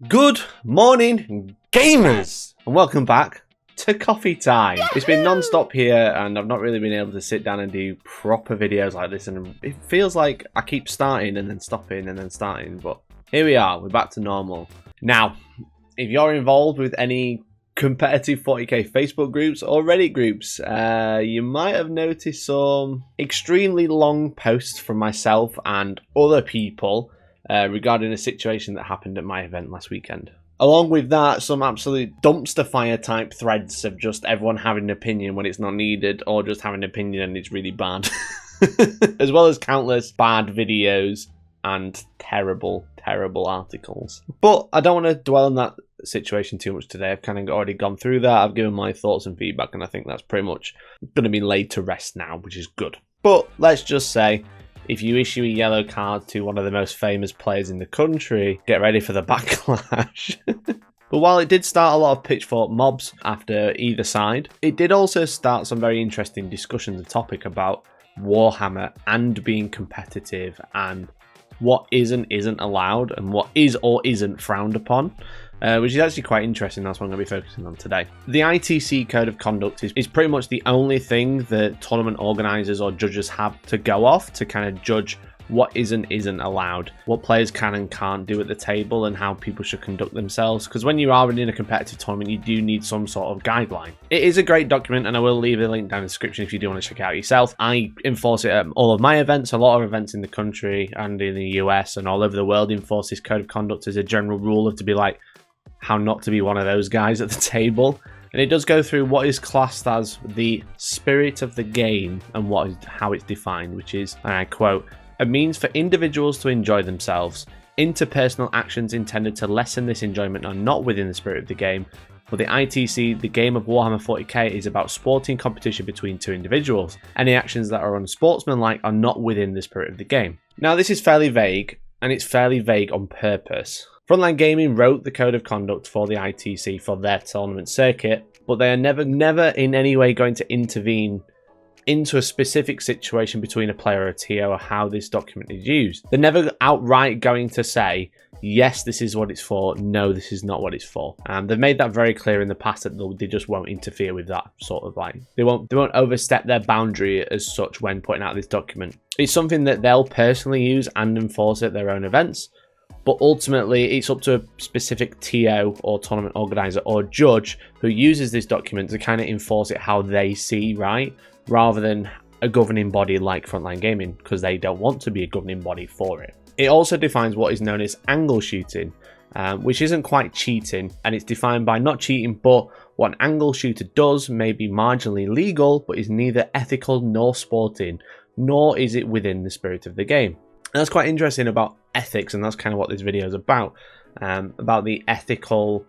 Good morning, gamers, and welcome back to Coffee Time. It's been non-stop here, and I've not really been able to sit down and do proper videos like this, and it feels like I keep starting and then stopping and then starting, but here we are, we're back to normal. Now, if you're involved with any competitive 40k Facebook groups or Reddit groups, you might have noticed some extremely long posts from myself and other people regarding a situation that happened at my event last weekend. Along with that, some absolute dumpster fire type threads of just everyone having an opinion when it's not needed, or just having an opinion and it's really bad. As well as countless bad videos and terrible articles. But I don't want to dwell on that situation too much today. I've kind of already gone through that. I've given my thoughts and feedback, and I think that's pretty much going to be laid to rest now, which is good. But let's just say, if you issue a yellow card to one of the most famous players in the country, get ready for the backlash. But while it did start a lot of pitchfork mobs after either side, it did also start some very interesting discussions and topic about Warhammer and being competitive and what is and isn't allowed and what is or isn't frowned upon. Which is actually quite interesting. That's what I'm going to be focusing on today. The ITC Code of Conduct is pretty much the only thing that tournament organisers or judges have to go off to kind of judge what is and isn't allowed, what players can and can't do at the table, and how people should conduct themselves. Because when you are in a competitive tournament, you do need some sort of guideline. It is a great document, and I will leave a link down in the description if you do want to check it out yourself. I enforce it at all of my events. A lot of events in the country and in the US and all over the world enforce this Code of Conduct as a general rule of to be like, how not to be one of those guys at the table. And it does go through what is classed as the spirit of the game and how it's defined, which is, and I quote, a means for individuals to enjoy themselves. Interpersonal actions intended to lessen this enjoyment are not within the spirit of the game. For the ITC, the game of Warhammer 40k is about sporting competition between two individuals. Any actions that are unsportsmanlike are not within the spirit of the game. Now, this is fairly vague, and it's fairly vague on purpose. Frontline Gaming wrote the Code of Conduct for the ITC for their tournament circuit, but they are never in any way going to intervene into a specific situation between a player or a TO or how this document is used. They're never outright going to say, yes, this is what it's for, no, this is not what it's for. They've made that very clear in the past that they just won't interfere with that sort of like, they won't overstep their boundary as such when putting out this document. It's something that they'll personally use and enforce at their own events. But ultimately, it's up to a specific TO or tournament organizer or judge who uses this document to kind of enforce it how they see right, rather than a governing body like Frontline Gaming, because they don't want to be a governing body for it. It also defines what is known as angle shooting, which isn't quite cheating, and it's defined by not cheating, but what an angle shooter does may be marginally legal, but is neither ethical nor sporting, nor is it within the spirit of the game. And that's quite interesting about ethics, and that's kind of what this video is about the ethical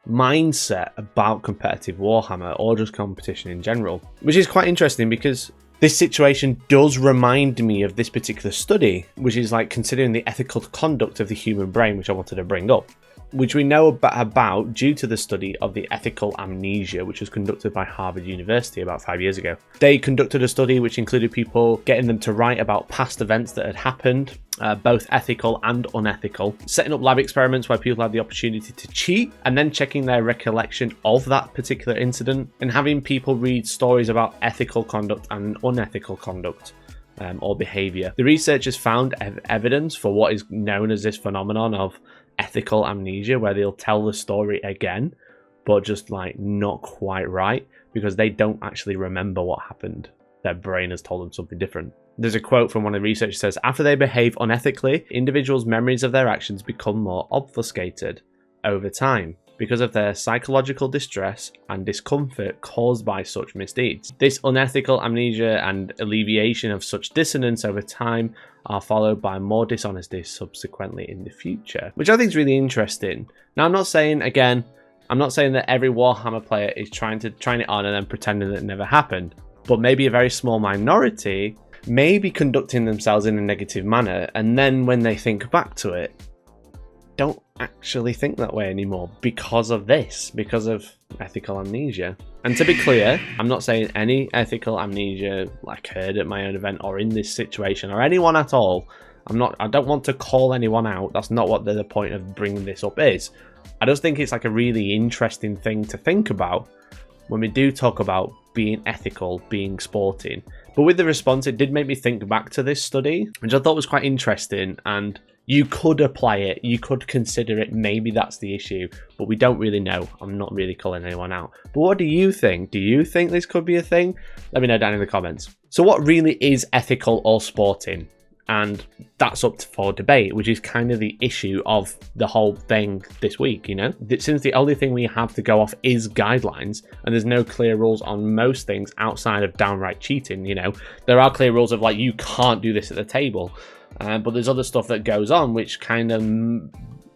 mindset about competitive Warhammer or just competition in general, which is quite interesting because this situation does remind me of this particular study, which is like considering the ethical conduct of the human brain, which I wanted to bring up, which we know about due to the study of the ethical amnesia, which was conducted by Harvard University about 5 years ago. They conducted a study which included people getting them to write about past events that had happened, both ethical and unethical, setting up lab experiments where people had the opportunity to cheat, and then checking their recollection of that particular incident, and having people read stories about ethical conduct and unethical conduct. Or behavior. The researchers found evidence for what is known as this phenomenon of ethical amnesia, where they'll tell the story again, but just like not quite right, because they don't actually remember what happened. Their brain has told them something different. There's a quote from one of the researchers that says, after they behave unethically, individuals' memories of their actions become more obfuscated over time, because of their psychological distress and discomfort caused by such misdeeds. This unethical amnesia and alleviation of such dissonance over time are followed by more dishonesty subsequently in the future, which I think is really interesting. Now, I'm not saying that every Warhammer player is trying it on and then pretending that it never happened, but maybe a very small minority may be conducting themselves in a negative manner, and then when they think back to it, don't actually think that way anymore because of ethical amnesia. And to be clear, I'm not saying any ethical amnesia occurred at my own event or in this situation or anyone at all. I don't want to call anyone out. That's not what the point of bringing this up is. I just think it's like a really interesting thing to think about when we do talk about being ethical, being sporting. But with the response, it did make me think back to this study, which I thought was quite interesting, and you could apply it, you could consider it, maybe that's the issue, but we don't really know. I'm not really calling anyone out. But what do you think? Do you think this could be a thing? Let me know down in the comments. So what really is ethical or sporting? And that's up for debate, which is kind of the issue of the whole thing this week, you know? Since the only thing we have to go off is guidelines, and there's no clear rules on most things outside of downright cheating, you know? There are clear rules of, like, you can't do this at the table, but there's other stuff that goes on which kind of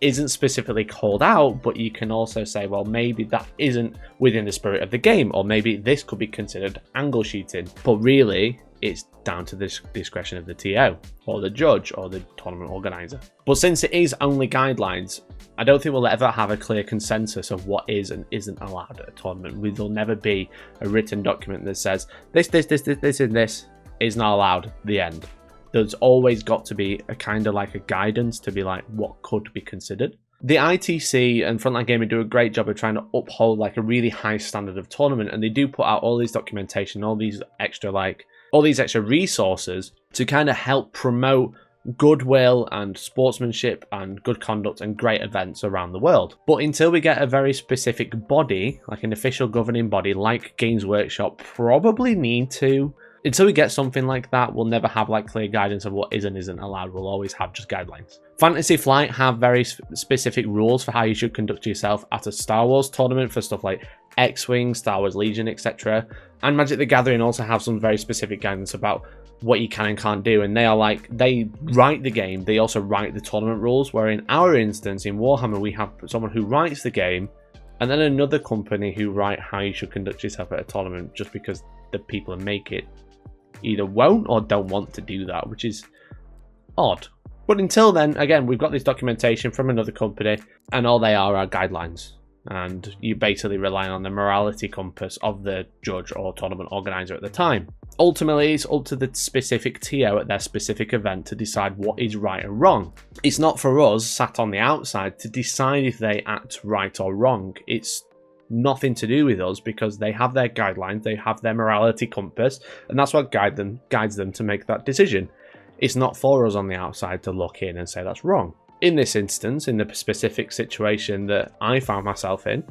isn't specifically called out, but you can also say, well, maybe that isn't within the spirit of the game, or maybe this could be considered angle cheating. But really, it's down to the discretion of the TO, or the judge, or the tournament organizer. But since it is only guidelines, I don't think we'll ever have a clear consensus of what is and isn't allowed at a tournament. There'll never be a written document that says, this, and this is not allowed, the end. There's always got to be a kind of like a guidance to be like what could be considered. The ITC and Frontline Gaming do a great job of trying to uphold like a really high standard of tournament, and they do put out all these documentation, all these extra resources to kind of help promote goodwill and sportsmanship and good conduct and great events around the world. But until we get a very specific body, like an official governing body like Games Workshop probably need to, until we get something like that, we'll never have like clear guidance of what is and isn't allowed. We'll always have just guidelines. Fantasy Flight have very specific rules for how you should conduct yourself at a Star Wars tournament for stuff like X-Wing, Star Wars Legion, etc. And Magic the Gathering also have some very specific guidance about what you can and can't do. And they are like, they write the game, they also write the tournament rules, where in our instance, in Warhammer, we have someone who writes the game and then another company who write how you should conduct yourself at a tournament, just because the people who make it either won't or don't want to do that, which is odd. But until then, again, we've got this documentation from another company, and all they are guidelines. And you basically rely on the morality compass of the judge or tournament organizer at the time. Ultimately, it's up to the specific TO at their specific event to decide what is right and wrong. It's not for us, sat on the outside, to decide if they act right or wrong. It's nothing to do with us, because they have their guidelines, they have their morality compass, and that's what guides them to make that decision. It's not for us on the outside to look in and say that's wrong. In this instance, in the specific situation that I found myself in,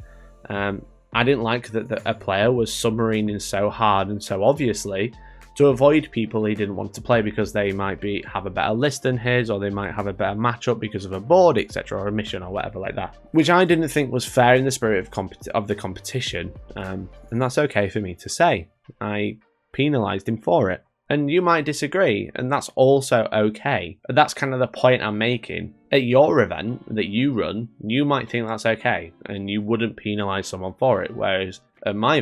I didn't like that a player was submarining so hard and so obviously to avoid people he didn't want to play because they might have a better list than his, or they might have a better matchup because of a board, etc., or a mission or whatever like that, which I didn't think was fair in the spirit of the competition, and that's okay for me to say. I penalised him for it, and you might disagree, and that's also okay. That's kind of the point I'm making. At your event that you run, you might think that's okay, and you wouldn't penalise someone for it, whereas at my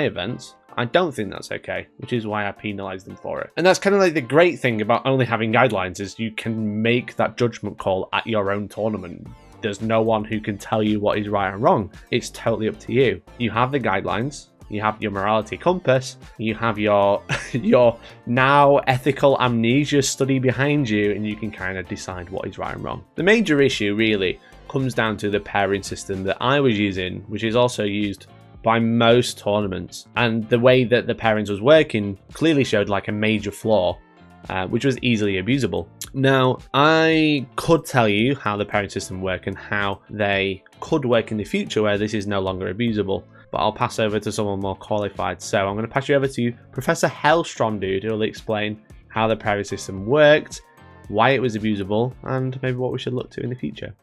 events, I don't think that's okay, which is why I penalise them for it. And that's kind of like the great thing about only having guidelines, is you can make that judgment call at your own tournament. There's no one who can tell you what is right and wrong. It's totally up to you. You have the guidelines, you have your morality compass, you have your now ethical amnesia study behind you, and you can kind of decide what is right and wrong. The major issue really comes down to the pairing system that I was using, which is also used by most tournaments, and the way that the pairings was working clearly showed like a major flaw, which was easily abusable. Now, I could tell you how the pairing system work and how they could work in the future where this is no longer abusable, but I'll pass over to someone more qualified. So I'm going to pass you over to Professor Hellstorm, who will explain how the pairing system worked, why it was abusable, and maybe what we should look to in the future.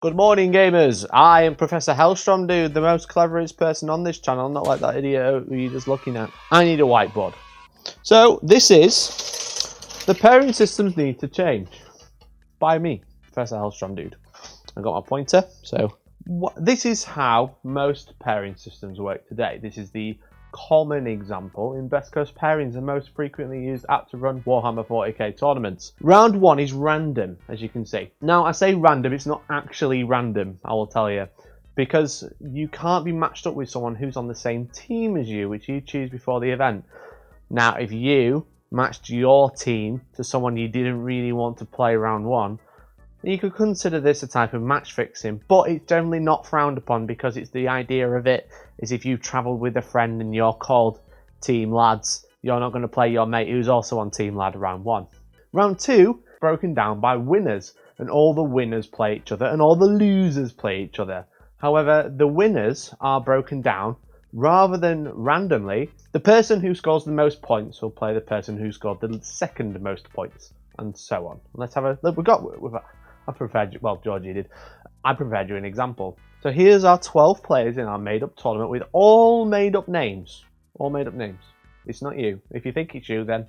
Good morning, gamers. I am Professor Hellstorm, the most cleverest person on this channel, not like that idiot who you're just looking at. I need a whiteboard. So this is the pairing systems need to change by me, Professor Hellstorm. I got my pointer. So this is how most pairing systems work today. This is the common example in Best Coast pairings and most frequently used app to run Warhammer 40k tournaments. Round 1 is random, as you can see. Now, I say random, it's not actually random, I will tell you, because you can't be matched up with someone who's on the same team as you, which you choose before the event. Now, if you matched your team to someone you didn't really want to play round one, then you could consider this a type of match fixing, but it's generally not frowned upon because it's the idea of it is if you've travelled with a friend and you're called team lads, you're not going to play your mate who's also on team lad round one. Round two, broken down by winners, and all the winners play each other and all the losers play each other. However, the winners are broken down rather than randomly. The person who scores the most points will play the person who scored the second most points, and so on. Let's have a look. I prepared you, well, Georgie did. I prepared you an example. So here's our 12 players in our made-up tournament with all made-up names. All made-up names. It's not you. If you think it's you, then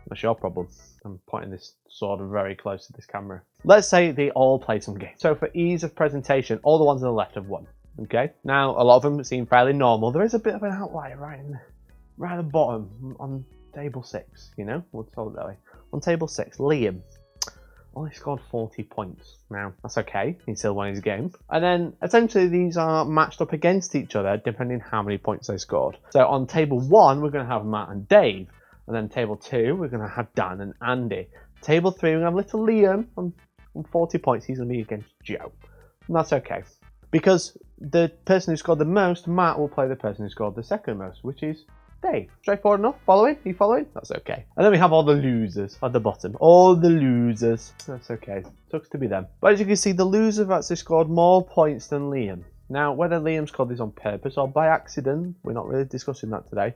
that's your problem. I'm pointing this sword very close to this camera. Let's say they all play some games. So for ease of presentation, all the ones on the left have won. Okay? Now, a lot of them seem fairly normal. There is a bit of an outlier right at the bottom on table 6, you know? We'll call it that way. On table 6, Liam only scored 40 points. Now, that's okay. He still won his game. And then, essentially, these are matched up against each other, depending how many points they scored. So on table 1, we're going to have Matt and Dave. And then table 2, we're going to have Dan and Andy. Table 3, we're going to have little Liam on 40 points. He's going to be against Joe. And that's okay. Because the person who scored the most, Matt, will play the person who scored the second most, which is Dave. Straightforward enough? Following? You following? That's okay. And then we have all the losers at the bottom. All the losers. That's okay. Sucks to be them. But as you can see, the loser have actually scored more points than Liam. Now, whether Liam scored this on purpose or by accident, we're not really discussing that today.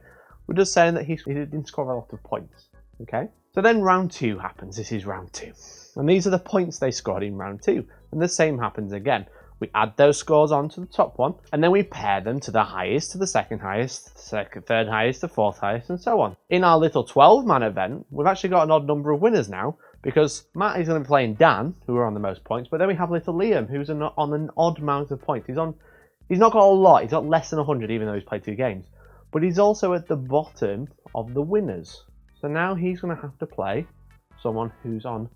We're just saying that he didn't score a lot of points. Okay? So then round 2 happens. This is round 2. And these are the points they scored in round 2. And the same happens again. We add those scores on to the top one, and then we pair them to the highest, to the second highest, third highest, the fourth highest, and so on. In our little 12-man event, we've actually got an odd number of winners now, because Matt is going to be playing Dan, who are on the most points, but then we have little Liam, who's on an odd amount of points. He's not got a lot, he's got less than 100, even though he's played 2 games. But he's also at the bottom of the winners. So now he's going to have to play someone who's on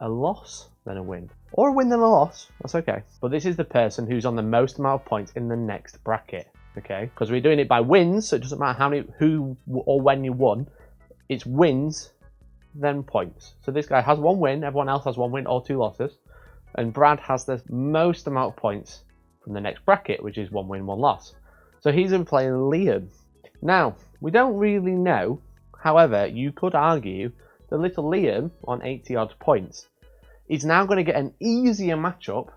a loss than a win. Or a win than a loss, that's okay. But this is the person who's on the most amount of points in the next bracket, okay? Because we're doing it by wins, so it doesn't matter who or when you won. It's wins, then points. So this guy has 1 win, everyone else has 1 win or 2 losses. And Brad has the most amount of points from the next bracket, which is 1 win, 1 loss. So he's been playing Liam. Now, we don't really know. However, you could argue that little Liam on 80 odd points is now going to get an easier matchup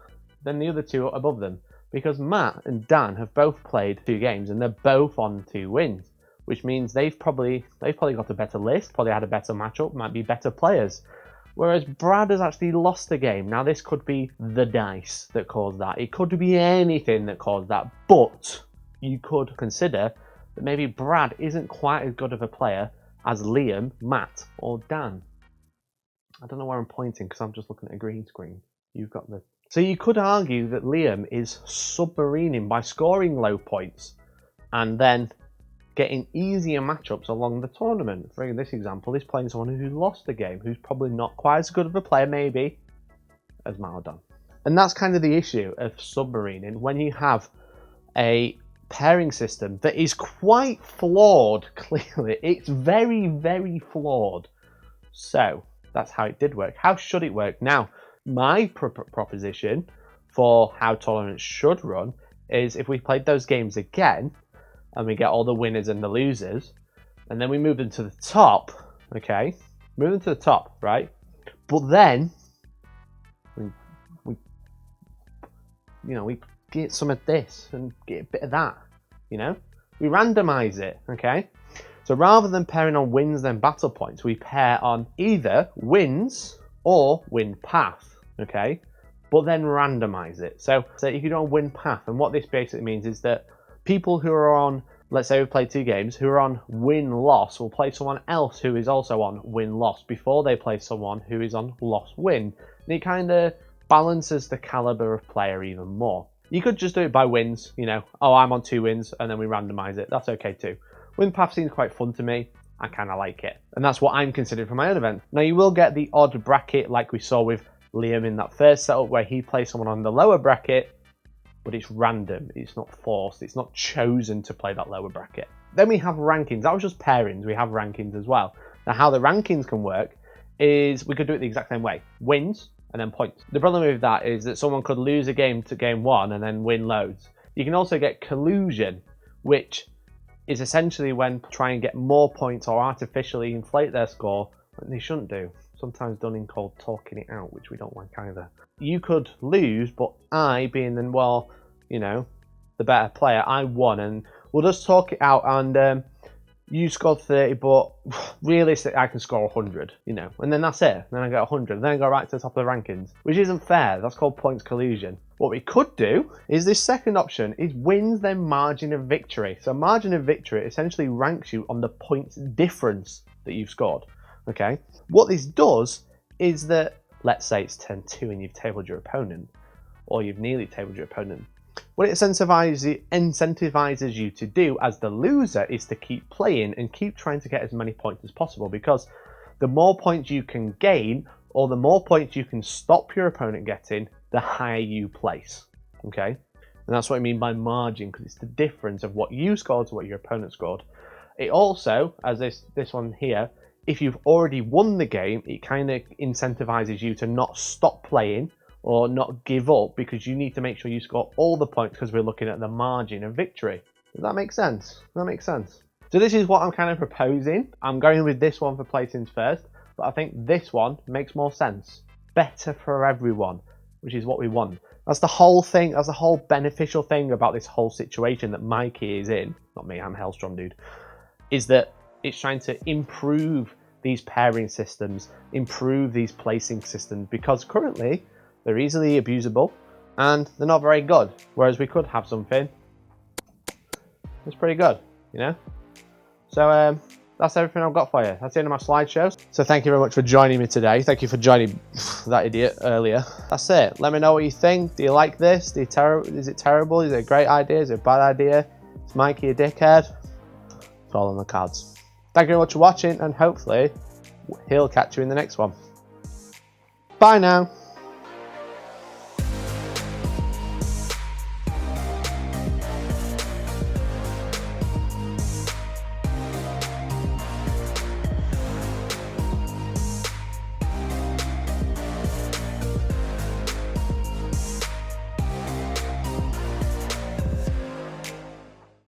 than the other 2 above them, because Matt and Dan have both played 2 games and they're both on 2 wins, which means they've probably got a better list, probably had a better matchup, might be better players. Whereas Brad has actually lost a game. Now this could be the dice that caused that. It could be anything that caused that, but you could consider that maybe Brad isn't quite as good of a player as Liam, Matt, or Dan. I don't know where I'm pointing because I'm just looking at a green screen. You've got the... So you could argue that Liam is submarining by scoring low points and then getting easier matchups along the tournament. For this example, he's playing someone who lost the game, who's probably not quite as good of a player, maybe, as Matt or Dan. And that's kind of the issue of submarining when you have a pairing system that is quite flawed, clearly. It's very, very flawed. So that's how it did work. How should it work? Now, my proposition for how tournaments should run is if we played those games again and we get all the winners and the losers, and then we move them to the top, okay? Move them to the top, right? But then we get some of this and get a bit of that, you know? We randomize it, okay? So rather than pairing on wins then battle points, we pair on either wins or win path, okay? But then randomize it. So if you don't win path, and what this basically means is that people who are on, let's say we've played 2 games, who are on win-loss will play someone else who is also on win-loss before they play someone who is on loss-win. And it kind of balances the caliber of player even more. You could just do it by wins, you know, oh, I'm on 2 wins, and then we randomize it. That's okay too. Win path seems quite fun to me. I kind of like it. And that's what I'm considering for my own event. Now, you will get the odd bracket like we saw with Liam in that first setup where he plays someone on the lower bracket, but it's random. It's not forced. It's not chosen to play that lower bracket. Then we have rankings. That was just pairings. We have rankings as well. Now, how the rankings can work is we could do it the exact same way. Wins and then points. The problem with that is that someone could lose a game to game 1 and then win loads. You can also get collusion, which is essentially when try and get more points or artificially inflate their score when they shouldn't do. Sometimes done in called talking it out, which we don't like either. You could lose, but I, being the, well, you know, the better player, I won, and we'll just talk it out, and you scored 30, but realistically I can score 100, you know, and then that's it. Then I get 100, then I go right to the top of the rankings, which isn't fair. That's called points collusion. What we could do is this second option is wins then margin of victory. So margin of victory essentially ranks you on the points difference that you've scored. Okay, what this does is that, let's say it's turn 2 and you've tabled your opponent, or you've nearly tabled your opponent. What it incentivizes you to do as the loser is to keep playing and keep trying to get as many points as possible, because the more points you can gain, or the more points you can stop your opponent getting, the higher you place. Okay, and that's what I mean by margin, because it's the difference of what you scored to what your opponent scored. It also, as this one here, if you've already won the game, it kind of incentivizes you to not stop playing or not give up, because you need to make sure you score all the points, because we're looking at the margin of victory. Does that make sense? Does that make sense? So this is what I'm kind of proposing. I'm going with this one for placings first, but I think this one makes more sense. Better for everyone, which is what we want. That's the whole thing. That's the whole beneficial thing about this whole situation that Mikey is in. Not me, I'm Hellstorm dude. Is that it's trying to improve these pairing systems, improve these placing systems, because currently they're easily abusable and they're not very good. Whereas we could have something that's pretty good, you know? So that's everything I've got for you. That's the end of my slideshow. So thank you very much for joining me today. Thank you for joining that idiot earlier. That's it. Let me know what you think. Do you like this? Is it terrible? Is it a great idea? Is it a bad idea? Is Mikey a dickhead? It's all on the cards. Thank you very much for watching, and hopefully he'll catch you in the next one. Bye now.